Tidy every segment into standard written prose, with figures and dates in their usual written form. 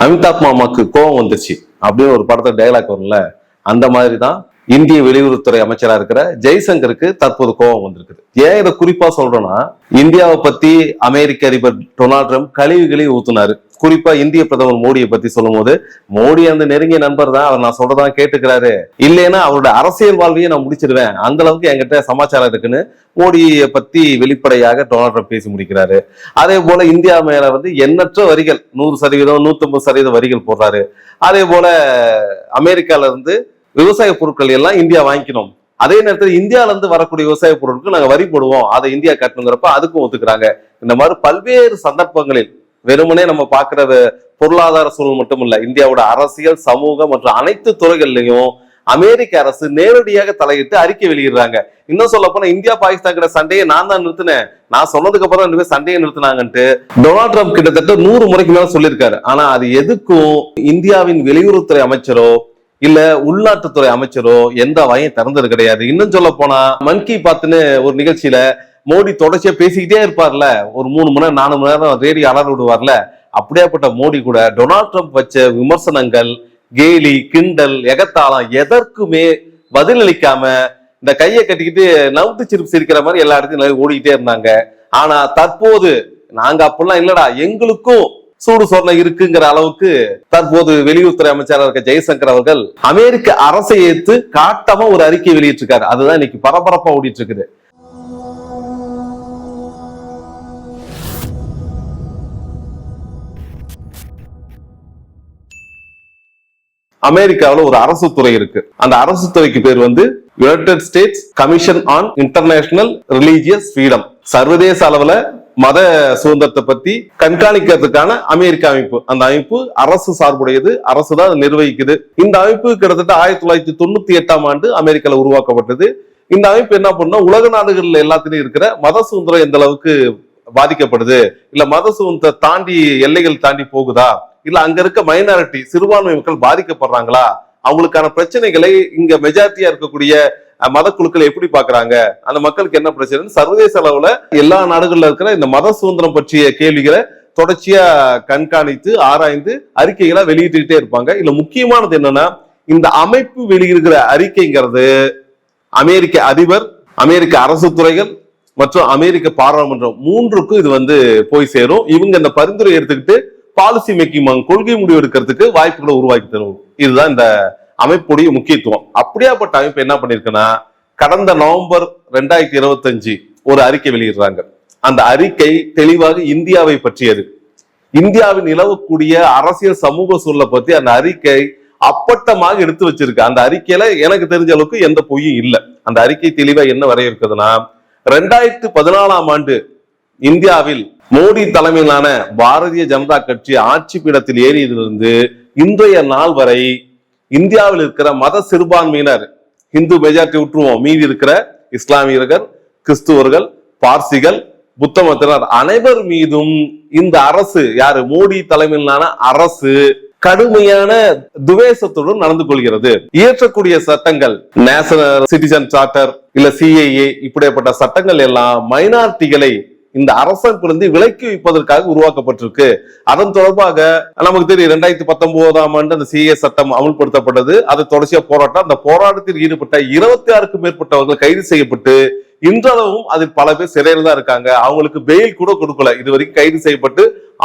அமிதாப் மாமாக்கு கோபம் வந்துருச்சு அப்படின்னு ஒரு படத்துல டைலாக் வரும்ல, அந்த மாதிரிதான் இந்திய வெளியுறவுத்துறை அமைச்சரா இருக்கிற ஜெய்சங்கருக்கு தற்போது கோபம் வந்திருக்குது. ஏன் இதை குறிப்பா சொல்றோம்னா, இந்தியாவை பத்தி அமெரிக்க அதிபர் டொனால்ட் ட்ரம்ப் கழிவுகளை ஊத்துனாரு. குறிப்பா இந்திய பிரதமர் மோடியை பத்தி சொல்லும் போது, மோடி அந்த நெருங்கிய நண்பர் தான், அவர் நான் சொல்றதான் கேட்டுக்கிறாரு, இல்லைன்னா அவருடைய அரசியல் வாழ்வையே நான் முடிச்சிருவேன், அந்த அளவுக்கு என்கிட்ட சமாச்சாரம் இருக்குன்னு மோடியை பத்தி வெளிப்படையாக டொனால்ட் ட்ரம்ப் பேசி முடிக்கிறாரு. அதே போல இந்தியா மேல எண்ணற்ற வரிகள் 100%, 150% வரிகள் போடுறாரு. அதே போல அமெரிக்கால இருந்து விவசாய பொருட்கள் எல்லாம் இந்தியா வாங்கிக்கணும், அதே நேரத்தில் இந்தியால இருந்து வரக்கூடிய விவசாய பொருட்களுக்கு நாங்க வரி போடுவோம், அதை இந்தியா கட்டணுங்கிறப்ப அதுக்கும் ஒத்துக்கிறாங்க. இந்த மாதிரி பல்வேறு சந்தர்ப்பங்களில் வெறுமனே நம்ம பாக்குற பொருளாதார சூழல் மட்டும் இல்ல, இந்தியாவோட அரசியல், சமூக மற்றும் அனைத்து துறைகள்லையும் அமெரிக்க அரசு நேரடியாக தலையிட்டு அறிக்கை வெளியிடுறாங்க. இன்னும் சொல்ல போனா இந்தியா பாகிஸ்தான் கிட்ட சண்டையை நான் தான் நிறுத்தினேன், நான் சொன்னதுக்கு அப்புறம் 2 பேர் சண்டையை நிறுத்தினாங்கன்ட்டு டொனால்ட் ட்ரம்ப் கிட்டத்தட்ட 100 முறைக்கு மேல சொல்லியிருக்காரு. ஆனா அது எதுக்கும் இந்தியாவின் வெளியுறவுத்துறை அமைச்சரோ இல்ல உள்நாட்டுத்துறை அமைச்சரோ எந்த வாயும் திறந்தது கிடையாது. இன்னும் சொல்ல போனா மன் கி பாத்னு ஒரு நிகழ்ச்சியில மோடி தொடர்ச்சியா பேசிக்கிட்டே இருப்பார்ல, ஒரு 3 மணி நேரம் 4 மணி நேரம் ரேடியோ அலர் விடுவார்ல, அப்படியாப்பட்ட மோடி கூட டொனால்ட் ட்ரம்ப் வச்ச விமர்சனங்கள், கேலி, கிண்டல், எகத்தாளம் எதற்குமே பதிலளிக்காம இந்த கையை கட்டிக்கிட்டு நவுத்து சிரிப்பு சிரிக்கிற மாதிரி எல்லா இடத்தையும் ஓடிக்கிட்டே இருந்தாங்க. ஆனா தற்போது நாங்க அப்படிலாம் இல்லடா, எங்களுக்கும் சூடு சொரணை இருக்குங்கிற அளவுக்கு தற்போது வெளியுறவுத்துறை அமைச்சராக இருக்க ஜெய்சங்கர் அவர்கள் அமெரிக்க அரசை ஏற்று காட்டமா ஒரு அறிக்கை வெளியிட்டிருக்காரு. அதுதான் இன்னைக்கு பரபரப்பா ஓடிட்டு இருக்குது. அமெரிக்காவில் ஒரு அரசு துறை இருக்கு. அந்த அரசு துறைக்கு பேர் United states commission on international religious freedom. சர்வதேச அளவுல மத சுதந்திரத்தை பத்தி கண்காணிக்கிறதுக்கான அமெரிக்க அமைப்பு. அந்த அமைப்பு அரசு சார்புடையது, அரசு தான் நிர்வகிக்குது. இந்த அமைப்பு கிட்டத்தட்ட 1998ஆம் ஆண்டு அமெரிக்கால உருவாக்கப்பட்டது. இந்த அமைப்பு என்ன பண்ணா, உலக நாடுகள்ல எல்லாத்திலையும் இருக்கிற மத சுதந்திரம் எந்த அளவுக்கு பாதிக்கப்படுது, இல்ல மத சுதந்திரத்தை தாண்டி எல்லைகள் தாண்டி போகுதா, இல்ல அங்க இருக்க மைனாரிட்டி சிறுபான்மை மக்கள் பாதிக்கப்படுறாங்களா, அவங்களுக்கான பிரச்சனைகளை இங்க மெஜாரிட்டியா இருக்கக்கூடிய மத குழுக்கள் எப்படி பாக்குறாங்க, அந்த மக்களுக்கு என்ன பிரச்சனை, சர்வதேச அளவுல எல்லா நாடுகள்ல இருக்கிற இந்த மத சுதந்திரம் பற்றிய கேள்விகளை தொடர்ச்சியா கண்காணித்து ஆராய்ந்து அறிக்கைகளை வெளியிட்டுக்கிட்டே இருப்பாங்க. இல்ல முக்கியமானது என்னன்னா, இந்த அமைப்பு வெளியிடுகிற அறிக்கைங்கிறது அமெரிக்க அதிபர், அமெரிக்க அரசு துறைகள் மற்றும் அமெரிக்க பாராளுமன்றம் 3க்கும் இது போய் சேரும். இவங்க இந்த பரிந்துரை எடுத்துக்கிட்டு பாலிசி மேக்கிங், கொள்கை முடிவு எடுக்கிறதுக்கு வாய்ப்புகளை உருவாக்கி தரும். இதுதான் இந்த அமைப்புடைய முக்கியத்துவம். அப்படியாப்பட்ட அமைப்பு என்ன பண்ணிருக்குன்னா, கடந்த நவம்பர் 2025 ஒரு அறிக்கை வெளியிடுறாங்க. அந்த அறிக்கை தெளிவாக இந்தியாவை பற்றியது. இந்தியாவில் நிலவக்கூடிய அரசியல் சமூக சூழலை பத்தி அந்த அறிக்கை அப்பட்டமாக எடுத்து வச்சிருக்கு. அந்த அறிக்கையில எனக்கு தெரிஞ்ச அளவுக்கு எந்த பொய்யும் இல்லை. அந்த அறிக்கை தெளிவா என்ன வரையிருக்குதுன்னா, 2014ஆம் ஆண்டு இந்தியாவில் மோடி தலைமையிலான பாரதிய ஜனதா கட்சி ஆட்சி பீடத்தில் ஏறியதிலிருந்து இன்றைய நாள் வரை இந்தியாவில் இருக்கிற மத சிறுபான்மையினர், இந்து மெஜாரிட்டி விட்டுருவோம், மீதி இருக்கிற இஸ்லாமியர்கள், கிறிஸ்துவர்கள், பார்சிகள், புத்த மதத்தினர் அனைவர் மீதும் இந்த அரசு, யாரு மோடி தலைமையிலான அரசு கடுமையான துவேஷத்துடன் நடந்து கொள்கிறது. இயற்றக்கூடிய சட்டங்கள், நேஷனல் சிட்டிசன் சார்ட்டர் இல்ல சிஏஏ, இப்படிப்பட்ட சட்டங்கள் எல்லாம் மைனாரிட்டிகளை இந்த அரசிலிருந்து விலக்கி வைப்பதற்காக உருவாக்கப்பட்டிருக்கு. அதன் தொடர்பாக நமக்கு தெரியும், 2019ஆம் ஆண்டு அந்த சிஏ சட்டம் அமல்படுத்தப்பட்டது. அது தொடர்ச்சியா போராட்டம். அந்த போராட்டத்தில் ஈடுபட்ட 26க்கும் மேற்பட்டவர்கள் கைது செய்யப்பட்டு இன்றளவும் அதில் பல பேர் சிறையில் தான் இருக்காங்க. அவங்களுக்கு பெயில் கூட கொடுக்கல. இதுவரைக்கும் கைது செய்யப்பட்டு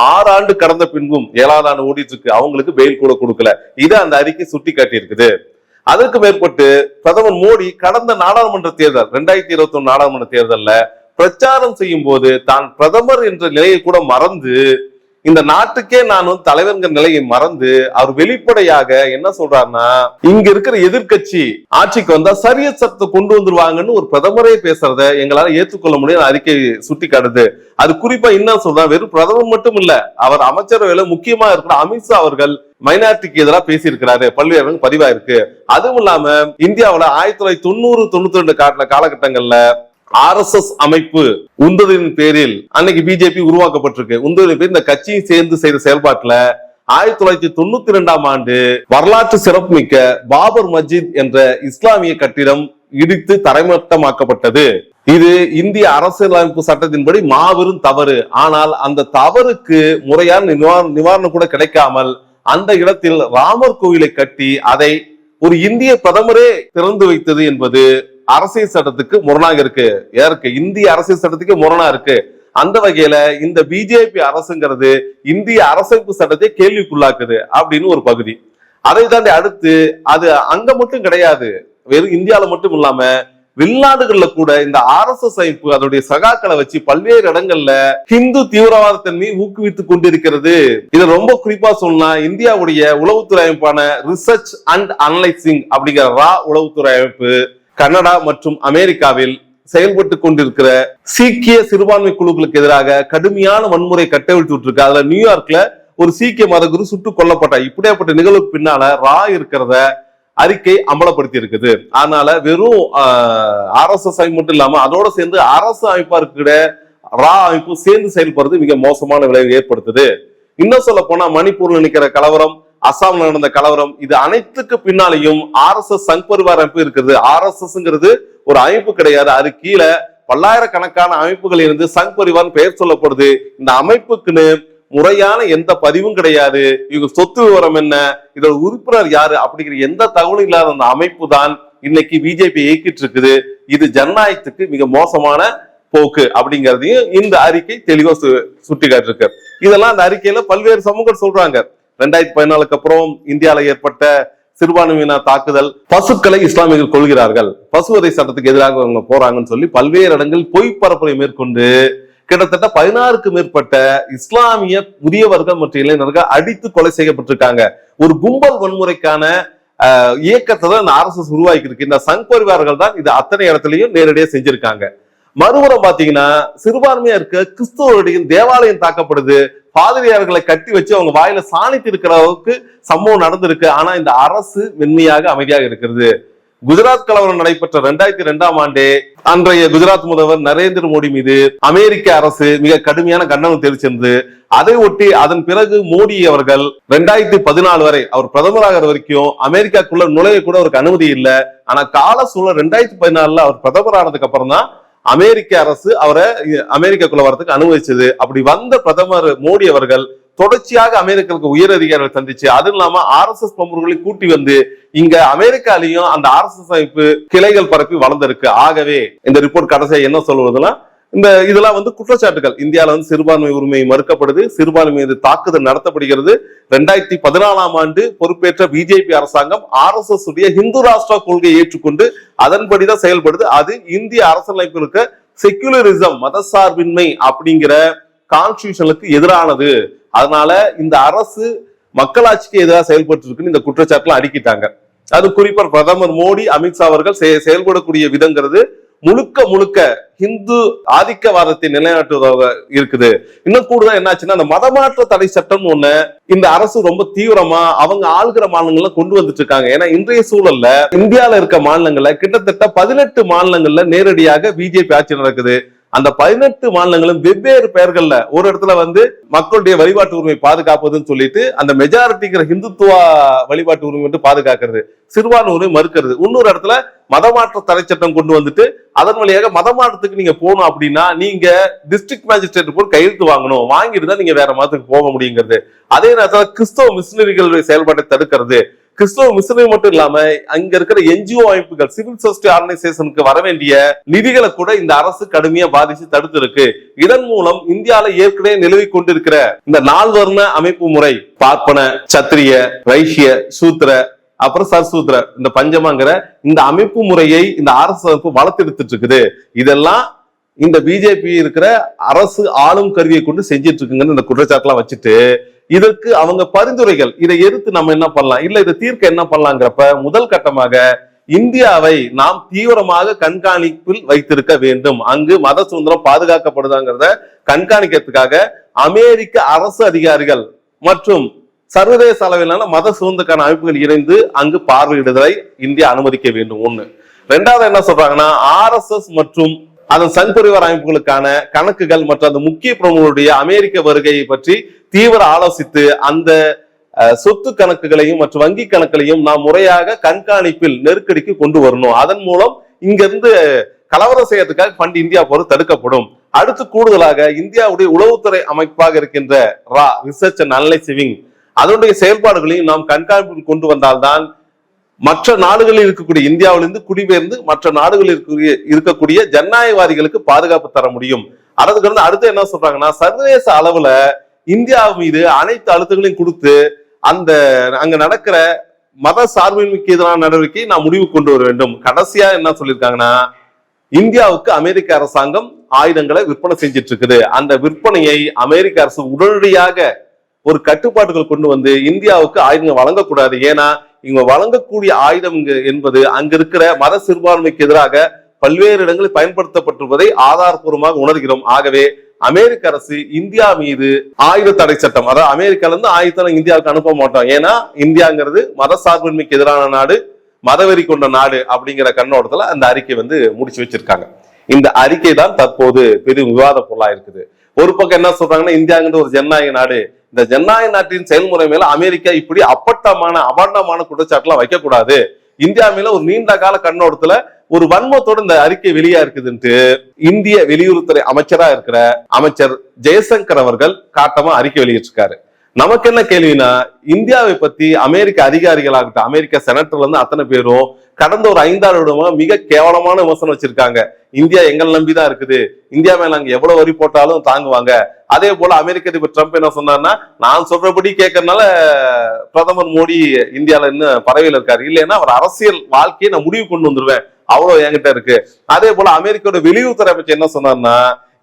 6 ஆண்டு கடந்த பின்பும் 7ஆவது ஆண்டு ஓடிட்டு இருக்கு, அவங்களுக்கு பெயில் கூட கொடுக்கல. இதை அந்த அறிக்கை சுட்டி காட்டி இருக்குது. அதற்கு மேற்பட்டு பிரதமர் மோடி கடந்த நாடாளுமன்ற தேர்தல் 2021 நாடாளுமன்ற தேர்தல்ல பிரச்சாரம் செய்யும் போது தான் பிரதமர் என்ற நிலையை கூட மறந்து, இந்த நாட்டுக்கே நான் தலைவர்கிற நிலையை மறந்து அவர் வெளிப்படையாக என்ன சொல்றாருன்னா, இங்க இருக்கிற எதிர்கட்சி ஆட்சிக்கு வந்தா சரியத் சட்டத்தை கொண்டு வந்துருவாங்கன்னு ஒரு பிரதமரே பேசுறத எங்களால ஏற்றுக்கொள்ள முடியாது அறிக்கை சுட்டி காட்டுது. அது குறிப்பா என்ன சொல்றா, வெறும் பிரதமர் மட்டும் இல்ல, அவர் அமைச்சரவையில முக்கியமா இருக்கிற அமித்ஷா அவர்கள் மைனாரிட்டிக்கு எதிராக பேசியிருக்கிறாரு, பல்வேறு பதிவாயிருக்கு. அதுவும் இல்லாம இந்தியாவில 1990-92 காலகட்டங்கள்ல RSS அமைப்பு உந்ததின் பேரில் அன்னைக்கு பிஜேபி உருவாக்கப்பட்டிருக்கு. உந்ததின் பேர் இந்த கட்சியை சேர்ந்து செய்த செயல்பாட்டுல 1992ஆம் ஆண்டு வரலாற்று சிறப்புமிக்க பாபர் மஸ்ஜித் என்ற இஸ்லாமிய கட்டிடம் இடித்து தரைமட்டமாக்கப்பட்டது. இது இந்திய அரசியலமைப்பு சட்டத்தின்படி மாபெரும் தவறு. ஆனால் அந்த தவறுக்கு முறையான நிவாரணம் கூட கிடைக்காமல் அந்த இடத்தில் ராமர் கோவிலை கட்டி அதை ஒரு இந்திய பிரதமரே திறந்து வைத்தது என்பது அரசியல் சட்டத்துக்கு முரணாக இருக்கு. இந்திய அரசியல் சட்டத்துக்கு முரணா இருக்கு. அந்த வகையில இந்த பிஜேபி அரசுங்கிறது இந்திய அரசமைப்பு சட்டத்தை கேள்விக்குள்ளாக்குது அப்படின்னு ஒரு பகுதி. அதை தாண்டி அடுத்து அது அங்க மட்டும் கிடையாது, வெறும் இந்தியாவில மட்டும் இல்லாம வெளிநாடுகள்ல கூட இந்த RSS அமைப்பு அதனுடைய சகாக்களை வச்சு பல்வேறு இடங்கள்ல ஹிந்து தீவிரவாதத்தன்மையை ஊக்குவித்துக் கொண்டிருக்கிறது. இதை ரொம்ப குறிப்பா சொன்னா இந்தியாவுடைய உளவுத்துறை அமைப்பான ரிசர்ச் அண்ட் அனலைசிங் அப்படிங்கிற ரா உளவுத்துறை அமைப்பு கனடா மற்றும் அமெரிக்காவில் செயல்பட்டு கொண்டிருக்கிற சீக்கிய சிறுபான்மை குழுக்களுக்கு எதிராக கடுமையான வன்முறை கட்டவிழ்த்து விட்டுருக்கு. அதுல நியூயார்க்ல ஒரு சீக்கிய மத குரு சுட்டுக் கொல்லப்பட்ட இப்படியாப்பட்ட நிகழ்வுக்கு பின்னால ரா இருக்கிறத அறிக்கை அமலப்படுத்தி இருக்குது. அதனால வெறும் RSS அமைப்பு மட்டும் இல்லாம அதோட சேர்ந்து அரசு அமைப்பா இருக்கிற ரா அமைப்பு சேர்ந்து செயல்படுறது மிக மோசமான விளைவை ஏற்படுத்துது. இன்னும் சொல்ல போனா மணிப்பூர்ல நிக்கிற கலவரம், அசாம்ல நடந்த கலவரம், இது அனைத்துக்கு பின்னாலையும் RSS சங் பரிவார் அமைப்பு இருக்குது. RSSங்கிறது ஒரு அமைப்பு கிடையாது, அது கீழே பல்லாயிரக்கணக்கான அமைப்புகள் இருந்து சங் பரிவார் பெயர் சொல்லப்படுது. இந்த அமைப்புக்குன்னு முறையான எந்த பதிவும் கிடையாது. இவங்க சொத்து விவரம் என்ன, இதோட உறுப்பினர் யாரு அப்படிங்கிற எந்த தகவலும் இல்லாத அந்த அமைப்பு தான் இன்னைக்கு பிஜேபி இயக்கிட்டு இருக்குது. இது ஜனநாயகத்துக்கு மிக மோசமான போக்கு அப்படிங்கிறதையும் இந்த அறிக்கை தெளிவா சுட்டிக்காட்டிருக்கு. இதெல்லாம் அந்த அறிக்கையில பல்வேறு சமூகங்கள் சொல்றாங்க. 2014 அப்புறம் இந்தியாவில் ஏற்பட்ட சிறுபான்மையினர் தாக்குதல், பசுக்களை இஸ்லாமியர்கள் கொள்கிறார்கள், பசுவதை சட்டத்துக்கு எதிராக அவங்க போறாங்கன்னு சொல்லி பல்வேறு இடங்களில் பொய் பரப்புரை மேற்கொண்டு கிட்டத்தட்ட 16க்கும் மேற்பட்ட இஸ்லாமிய முதியவர்கள் மற்றும் இளைஞர்கள் அடித்து கொலை செய்யப்பட்டிருக்காங்க. ஒரு கும்பல் வன்முறைக்கான இயக்கத்தை தான் இந்த RSS உருவாக்கி இருக்கு. இந்த சங் பரிவார்கள் தான் இது அத்தனை இடத்துலயும் நேரடியாக செஞ்சிருக்காங்க. மறுபுறம் பாத்தீங்கன்னா சிறுபான்மையா இருக்க கிறிஸ்துவருடைய தேவாலயம் தாக்கப்படுது, பாதிரியார்களை கட்டி வச்சு அவங்க வாயில சாணித்து இருக்கிற அளவுக்கு சம்பவம் நடந்திருக்கு. ஆனா இந்த அரசு மென்மையாக அமைதியாக இருக்கிறது. குஜராத் கலவரம் நடைபெற்ற 2002ஆம் ஆண்டே அன்றைய குஜராத் முதல்வர் நரேந்திர மோடி மீது அமெரிக்க அரசு மிக கடுமையான கண்டனம் தெரிவிச்சிருந்தது. அதை ஒட்டி அதன் பிறகு மோடி அவர்கள் 2014 வரை அவர் பிரதமராகிற வரைக்கும் அமெரிக்காக்குள்ள நுழைய கூட அவருக்கு அனுமதி இல்லை. ஆனா கால சூழல் 2014 அவர் பிரதமர் ஆனதுக்கு அப்புறம் தான் அமெரிக்க அரசு அவரை அமெரிக்காக்குள்ள வரதுக்கு அனுமதிச்சது. அப்படி வந்த பிரதமர் மோடி அவர்கள் தொடர்ச்சியாக அமெரிக்காவுக்கு உயர் அதிகாரிகள் சந்திச்சு, அது இல்லாம RSS பிரமுகர்களை கூட்டி வந்து இங்க அமெரிக்காலையும் அந்த RSS அமைப்பு கிளைகள் பரப்பி வளர்ந்திருக்கு. ஆகவே இந்த ரிப்போர்ட் கடைசியா என்ன சொல்வதுன்னா, இந்த இதெல்லாம் குற்றச்சாட்டுகள். இந்தியாவில சிறுபான்மை உரிமை மறுக்கப்படுது, சிறுபான்மை மீது தாக்குதல் நடத்தப்படுகிறது. 2014ஆம் ஆண்டு பொறுப்பேற்ற பிஜேபி அரசாங்கம் RSS உடைய ஹிந்து ராஷ்டிரா கொள்கையை ஏற்றுக்கொண்டு அதன்படிதான் செயல்படுது. அது இந்திய அரசியலமைப்பில் இருக்க செக்குலரிசம், மதசார்பின்மை அப்படிங்கிற கான்ஸ்டிடியூஷனுக்கு எதிரானது. அதனால இந்த அரசு மக்களாட்சிக்கு எதிராக செயல்பட்டு இருக்குன்னு இந்த குற்றச்சாட்டுலாம் அடிக்கிட்டாங்க. அது குறிப்பா பிரதமர் மோடி, அமித்ஷா அவர்கள் செயல்படக்கூடிய விதங்கிறது முழுக்க முழுக்க ஹிந்து ஆதிக்கவாதத்தை நிலைநாட்டுவதாக இருக்குது. இன்னும் கூடுதல் என்னாச்சுன்னா, அந்த மதமாற்ற தடை சட்டம் ஒண்ணு இந்த அரசு ரொம்ப தீவிரமா அவங்க ஆளுகிற மாநிலங்கள்ல கொண்டு வந்துட்டு இருக்காங்க. ஏன்னா இன்றைய சூழல்ல இந்தியாவில இருக்க மாநிலங்கள்ல கிட்டத்தட்ட 18 மாநிலங்கள்ல நேரடியாக பிஜேபி ஆட்சி நடக்குது. அந்த 18 மாநிலங்களும் வெவ்வேறு பெயர்கள்ல, ஒரு இடத்துல மக்களுடைய வழிபாட்டு உரிமை பாதுகாப்பதுன்னு சொல்லிட்டு அந்த மெஜாரிட்டிங்கிற ஹிந்துத்துவ வழிபாட்டு உரிமை மட்டும் பாதுகாக்கிறது, சிறுபான்மை உரிமை மறுக்கிறது. இன்னொரு இடத்துல மதமாற்ற தடை சட்டம் கொண்டு வந்துட்டு அதன் வழியாக மதமாற்றத்துக்கு நீங்க போகணும் அப்படின்னா நீங்க டிஸ்ட்ரிக்ட் மேஜிஸ்ட்ரேட் போய் கையெழுத்து வாங்கணும், வாங்கிட்டு தான் நீங்க வேற மதத்துக்கு போக முடியுங்கிறது. அதே நேரத்தில் கிறிஸ்தவ மிஷினரிகளுடைய செயல்பாட்டை தடுக்கிறது. கிறிஸ்தவ மிஷினரி மட்டும் இல்லாம அங்க இருக்கிற NGO அமைப்புகள், சிவில் சொசைட்டி ஆர்கனைசேஷனுக்கு வர வேண்டிய நிதிகளை கூட இந்த அரசு கடுமையா பாதிச்சு தடுத்து இருக்கு. இதன் மூலம் இந்தியாவில ஏற்கனவே நிலவி கொண்டிருக்கிற இந்த 4 வர்ண அமைப்பு முறை, பார்ப்பன, சத்திரிய, வைசிய, சூத்திர, அப்புறம் சர்சூத்திர, இந்த பஞ்சமாங்கிற இந்த அமைப்பு முறையை இந்த அரசு அமைப்பு வளர்த்தெடுத்துட்டு இருக்குது. இதெல்லாம் இந்த பிஜேபி இருக்கிற அரசு ஆளும் கருவியை கொண்டு செஞ்சிட்டு இருக்குங்கன்னு இந்த குற்றச்சாட்டுலாம் வச்சுட்டு இதற்கு அவங்க பரிந்துரைகள், இதை எதிர்த்து நம்ம என்ன பண்ணலாம், இல்ல இதை தீர்க்க என்ன பண்ணலாங்கிறப்ப முதல் கட்டமாக இந்தியாவை நாம் தீவிரமாக கண்காணிப்பில் வைத்திருக்க வேண்டும். அங்கு மத சுதந்திரம் பாதுகாக்கப்படுதாங்கிறத கண்காணிக்கிறதுக்காக அமெரிக்க அரசு அதிகாரிகள் மற்றும் சர்வதேச அளவிலான மத சுதந்திரக்கான அமைப்புகள் இணைந்து அங்கு பார்வையிடுதலை இந்தியா அனுமதிக்க வேண்டும். ஒண்ணு. ரெண்டாவது என்ன சொல்றாங்கன்னா, RSS மற்றும் அதன் சங் பரிவார் அமைப்புகளுக்கான கணக்குகள் மற்றும் அந்த முக்கிய பிரமுகருடைய அமெரிக்க வருகையை பற்றி தீவிர ஆலோசித்து அந்த சொத்து கணக்குகளையும் மற்றும் வங்கி கணக்குகளையும் நாம் முறையாக கண்காணிப்பில் நெருக்கடிக்கு கொண்டு வரணும். அதன் மூலம் இங்கிருந்து கலவரம் செய்யறதுக்காக ஃபண்ட் இந்தியா போறது தடுக்கப்படும். அடுத்து கூடுதலாக இந்தியாவுடைய உளவுத்துறை அமைப்பாக இருக்கின்ற ரா, ரிசர்ச் அண்ட் அனலைசிங், அதனுடைய செயல்பாடுகளையும் நாம் கண்காணிப்பில் கொண்டு வந்தால்தான் மற்ற நாடுகளில் இருக்கக்கூடிய இந்தியாவிலிருந்து குடிபெயர்ந்து மற்ற நாடுகளில் இருக்கக்கூடிய ஜனநாயகவாதிகளுக்கு பாதுகாப்பு தர முடியும். அதுக்கு அடுத்து என்ன சொல்றாங்கன்னா, சர்வதேச அளவுல இந்தியா மீது அனைத்து அழுத்தங்களையும் கொடுத்து அந்த அங்க நடக்கிற மத சார்பின்மைக்கு எதிரான நடவடிக்கை நான் முடிவு கொண்டு வர வேண்டும். கடைசியா என்ன சொல்லியிருக்காங்கன்னா, இந்தியாவுக்கு அமெரிக்க அரசாங்கம் ஆயுதங்களை விற்பனை செஞ்சிட்டு இருக்குது. அந்த விற்பனையை அமெரிக்க அரசு உடனடியாக ஒரு கட்டுப்பாடுகள் கொண்டு வந்து இந்தியாவுக்கு ஆயுதங்கள் வழங்கக்கூடாது. ஏன்னா இவங்க வழங்கக்கூடிய ஆயுதம் என்பது அங்க இருக்கிற மத சிறுபான்மைக்கு எதிராக பல்வேறு இடங்களில் பயன்படுத்தப்பட்டிருப்பதை ஆதாரப்பூர்வமாக உணர்கிறோம். ஆகவே அமெரிக்க அரசு இந்தியா மீது ஆயுத தடை சட்டம், அதாவது அமெரிக்கால இருந்து ஆயுதத்தை இந்தியாவுக்கு அனுப்ப மாட்டோம், ஏன்னா இந்தியாங்கிறது மத சார்பின்மைக்கு எதிரான நாடு, மதவெறி கொண்ட நாடு அப்படிங்கிற கண்ணோட்டத்துல அந்த அறிக்கை முடிச்சு வச்சிருக்காங்க. இந்த அறிக்கை தான் தற்போது பெரும் விவாத பொருளா இருக்குது. ஒரு பக்கம் என்ன சொல்றாங்கன்னா, இந்தியாங்கிறது ஒரு ஜனநாயக நாடு, இந்த ஜனநாயக நாட்டின் செயல்முறை மேல அமெரிக்கா இப்படி அபாண்டமான குற்றச்சாட்டுலாம் வைக்க கூடாது, இந்தியா மேல ஒரு நீண்ட கால கண்ணோட்டத்துல ஒரு வன்மத்தோடு இந்த அறிக்கை வெளியா இருக்குதுன்ட்டு இந்திய வெளியுறவுத்துறை அமைச்சரா இருக்கிற அமைச்சர் ஜெய்சங்கர் அவர்கள் காட்டமா அறிக்கை வெளியிட்டிருக்காரு. நமக்கு என்ன கேள்வினா, இந்தியாவை பத்தி அமெரிக்க அதிகாரிகளாகட்டும், அமெரிக்க செனட்டர்ல இருந்து அத்தனை பேரும் கடந்த ஒரு 5-6 வருடமா மிக கேவலமான விமர்சனம் வச்சிருக்காங்க. இந்தியா எங்களை நம்பிதான் இருக்குது, இந்தியா மேல நாங்க எவ்வளவு வரி போட்டாலும் தாங்குவாங்க. அதே போல அமெரிக்க அதிபர் ட்ரம்ப் என்ன சொன்னார்னா, நான் சொல்றபடி கேட்கறதுனால பிரதமர் மோடி இந்தியால இன்னும் பதவியில இருக்காரு, இல்லைன்னா அவர் அரசியல் வாழ்க்கையை நான் முடிவு கொண்டு வந்துருவேன், அவ்வளவு என்கிட்ட இருக்கு. அதே போல அமெரிக்காவோட வெளியுறவுத்துறை அமைச்சர் என்ன சொன்னார்னா,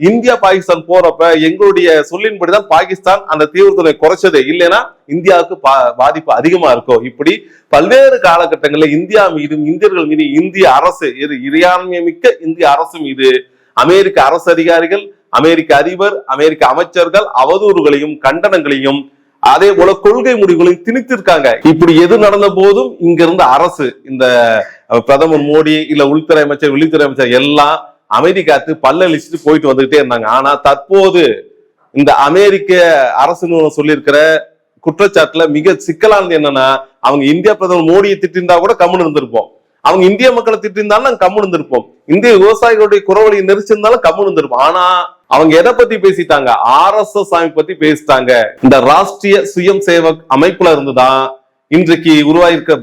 இந்தியா பாகிஸ்தான் போறப்ப எங்களுடைய சொல்லின்படிதான் பாகிஸ்தான் அந்த தீவிரத்தை குறைச்சது, இல்லைன்னா இந்தியாவுக்கு பாதிப்பு அதிகமா இருக்கும். இப்படி பல்வேறு காலகட்டங்களில் இந்தியா மீதும் இந்தியர்கள் மீது இந்திய அரசு, இறையாண்மை மிக்க இந்திய அரசு மீது அமெரிக்க அரசு அதிகாரிகள், அமெரிக்க அதிபர், அமெரிக்க அமைச்சர்கள் அவதூறுகளையும் கண்டனங்களையும் அதே போல கொள்கை முடிவுகளையும் திணித்திருக்காங்க. இப்படி எது நடந்த போதும் இங்க இருந்த அரசு, இந்த பிரதமர் மோடி இல்ல உள்துறை அமைச்சர் வெளியுறவுத்துறை அமைச்சர் எல்லாம் அமைதி காத்து பல்லழிச்சுட்டு போயிட்டு வந்துகிட்டே இருந்தாங்க. ஆனா தற்போது இந்த அமெரிக்க அரசு சொல்லியிருக்கிற குற்றச்சாட்டுல மிக சிக்கலானது என்னன்னா, அவங்க இந்திய பிரதமர் மோடியை திட்டிருந்தா கூட கம்முன்னு இருந்திருப்போம், அவங்க இந்திய மக்களை திட்டிருந்தாலும் நாங்க கம்முன்னு இருந்திருப்போம், இந்திய விவசாயிகளுடைய குறவழியை நெரிச்சிருந்தாலும் கம்முன்னு இருந்திருப்போம். ஆனா அவங்க எதை பத்தி பேசிட்டாங்க, RSS அமைப்பு பத்தி பேசிட்டாங்க. இந்த ராஷ்டிரிய சுயம் சேவக் அமைப்புல இருந்துதான் இன்றைக்கு உருவாயிருக்க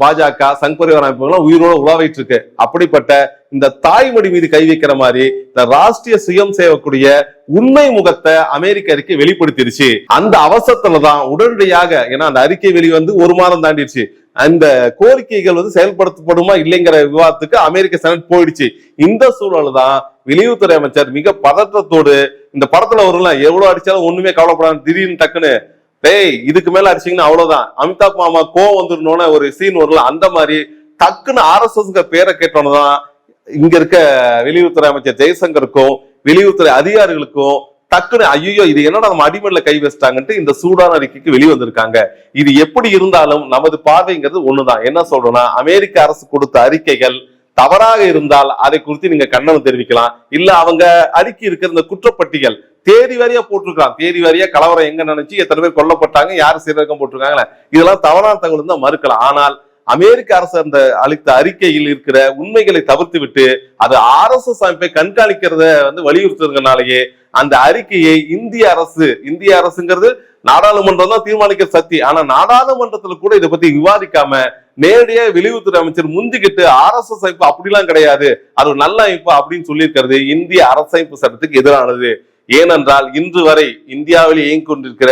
பாஜக சங் பரிவார் அமைப்புகள் உயிரோட உலாவிட்டு இருக்கு. அப்படிப்பட்ட இந்த தாய்மொழி மீது கை வைக்கிற மாதிரி இந்த ராஷ்டிரிய சுயம் சேவக்குடைய உண்மை முகத்தை அமெரிக்க அறிக்கை வெளிப்படுத்திருச்சு. அந்த அவசரத்துலதான் உடனடியாக, ஏன்னா அந்த அறிக்கை வெளிவந்து 1 மாதம் தாண்டிடுச்சு, அந்த கோரிக்கைகள் செயல்படுத்தப்படுமா இல்லைங்கிற விவாதத்துக்கு அமெரிக்க செனட் போயிடுச்சு. இந்த சூழல் தான் வெளியுறவுத்துறை அமைச்சர் மிக பதற்றத்தோடு, இந்த படத்துல வரும்ல எவ்வளவு அடிச்சாலும் ஒண்ணுமே கவலைப்படாது, திடீர்னு டக்குன்னு டேய் இதுக்கு மேல அடிச்சீங்கன்னா அவ்வளவுதான், அமிதாப் மாமா கோவம் வந்துடணும்னு ஒரு சீன் வரல, அந்த மாதிரி டக்குன்னு RSS பேரை கேட்டோன்னுதான் இங்க இருக்க வெளியுறவுத்துறை அமைச்சர் ஜெய்சங்கருக்கும் வெளியுறவுத்துறை அதிகாரிகளுக்கும் டக்குன்னு ஐயோ இது என்னடா நம்ம அடிமல்ல கை வச்சிட்டாங்கன்ட்டு இந்த சூடான அறிக்கைக்கு வெளிவந்திருக்காங்க. இது எப்படி இருந்தாலும் நமது பார்வைங்கிறது ஒண்ணுதான். என்ன சொல்றோம்னா, அமெரிக்க அரசு கொடுத்த அறிக்கைகள் தவறாக இருந்தால் அதை குறித்து நீங்க கண்டனம் தெரிவிக்கலாம், இல்ல அவங்க அறிக்கை இருக்கிற இந்த குற்றப்பட்டியல் தேதி வாரியா போட்டிருக்காங்க, தேதி வாரியா கலவரம் எங்க நினைச்சு எத்தனை பேர் கொல்லப்பட்டாங்க, யாரு சீரகம் போட்டிருக்காங்களே, இதெல்லாம் தவறான தகவல் தான் மறுக்கலாம். ஆனால் அமெரிக்க அரசு அந்த அளித்த அறிக்கையில் இருக்கிற உண்மைகளை தவிர்த்து விட்டு அது RSS அமைப்பை கண்காணிக்கிறத வலியுறுத்துறதுனாலேயே அந்த அறிக்கையை இந்திய அரசுங்கிறது நாடாளுமன்றம் தான் தீர்மானிக்கிற சக்தி, ஆனா நாடாளுமன்றத்துல கூட இதை பத்தி விவாதிக்காம நேரடியா வெளியுறவுத்துறை அமைச்சர் முந்திக்கிட்டு RSS அமைப்பு அப்படிலாம் கிடையாது, அது ஒரு நல்ல அமைப்பு அப்படின்னு சொல்லியிருக்கிறது இந்திய அரசமைப்பு சட்டத்துக்கு எதிரானது. ஏனென்றால் இன்று வரை இந்தியாவில் இயங்கிக் கொண்டிருக்கிற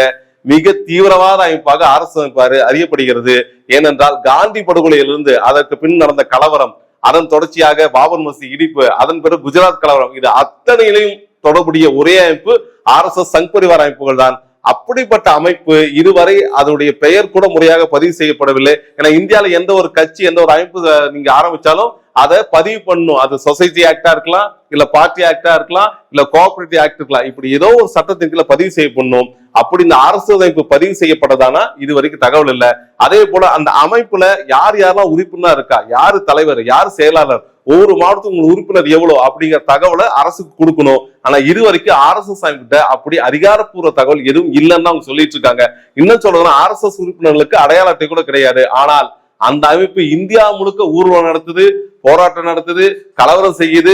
மிக தீவிரவாத அமைப்பாக RSS அமைப்பு அறியப்படுகிறது. ஏனென்றால் காந்தி படுகொலையிலிருந்து அதற்கு பின் நடந்த கலவரம், அதன் தொடர்ச்சியாக பாபர் மசூதி இடிப்பு, அதன் பிறகு குஜராத் கலவரம், இது அத்தனையிலையும் தொடர்புடைய ஒரே அமைப்பு RSS சங் பரிவார் அமைப்புகள் தான். அப்படிப்பட்ட அமைப்பு இதுவரை அதனுடைய பெயர் கூட முறையாக பதிவு செய்யப்படவில்லை. ஏன்னா இந்தியாவில எந்த ஒரு கட்சி எந்த ஒரு அமைப்பு நீங்க ஆரம்பிச்சாலும் அதை பதிவு பண்ணணும். அது சொசைட்டி ஆக்டா இருக்கலாம், இல்ல பார்ட்டி ஆக்டா இருக்கலாம், இல்ல கோஆபரேட்டிவ் ஆக்ட் இருக்கலாம், இப்படி ஏதோ ஒரு சட்டத்தின் கீழ பதிவு செய்யப்படணும். அப்படி இந்த அரசு அமைப்பு பதிவு செய்யப்பட்டதானா இது வரைக்கும் தகவல் இல்லை. அதே போல அந்த அமைப்புல யாரெல்லாம் உறுப்பினர் இருக்கா, யாரு தலைவர், யாரு செயலாளர், ஒவ்வொரு மாவட்டத்துக்கும் உறுப்பினர் எவ்வளவு அப்படிங்கிற தகவலை அரசுக்கு கொடுக்கணும். ஆனா இது வரைக்கும் RSS அமைப்பிட்ட அப்படி அதிகாரப்பூர்வ தகவல் எதுவும் இல்லைன்னு அவங்க சொல்லிட்டு இருக்காங்க. இன்னும் சொல்றதுன்னா RSS உறுப்பினர்களுக்கு அடையாள அட்டை கூட கிடையாது. ஆனால் அந்த அமைப்பு இந்தியா முழுக்க ஊர்வலம் நடத்துது, போராட்டம் நடத்துது, கலவரம் செய்யுது,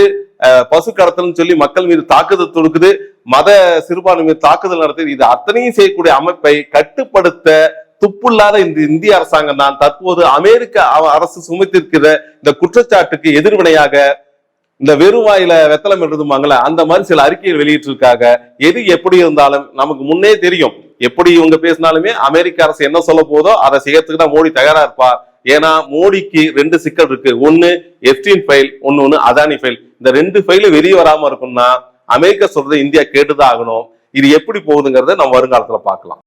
பசு கடத்தல் சொல்லி மக்கள் மீது தாக்குதல் தொடுக்குது, மத சிறுபான்மை மீது தாக்குதல் நடத்துது. இது அத்தனையும் செய்யக்கூடிய அமைப்பை கட்டுப்படுத்த துப்புள்ளாத இந்த இந்திய அரசாங்கம் தான் தற்போது அமெரிக்க அரசு சுமத்திருக்கிற இந்த குற்றச்சாட்டுக்கு எதிர்வினையாக இந்த வெறுவாயில வெத்தலம் எழுதுமாங்கள அந்த மாதிரி சில அறிக்கைகள் வெளியிட்டு இருக்காங்க. எது எப்படி இருந்தாலும் நமக்கு முன்னே தெரியும், எப்படி இவங்க பேசினாலுமே அமெரிக்க அரசு என்ன சொல்ல போதோ அதை செய்யறதுக்கு தான் மோடி தயாரா இருப்பா. ஏன்னா மோடிக்கு 2 சிக்கல் இருக்கு. ஒன்னு எப்ஸ்டீன் ஃபைல், ஒன்னு அதானி ஃபைல். இந்த 2 ஃபைலும் வெளியே வராம இருக்கும்னா அமெரிக்கா சொல்றதை இந்தியா கேட்டுதான் ஆகணும். இது எப்படி போகுதுங்கிறத நம்ம வருங்காலத்துல பார்க்கலாம்.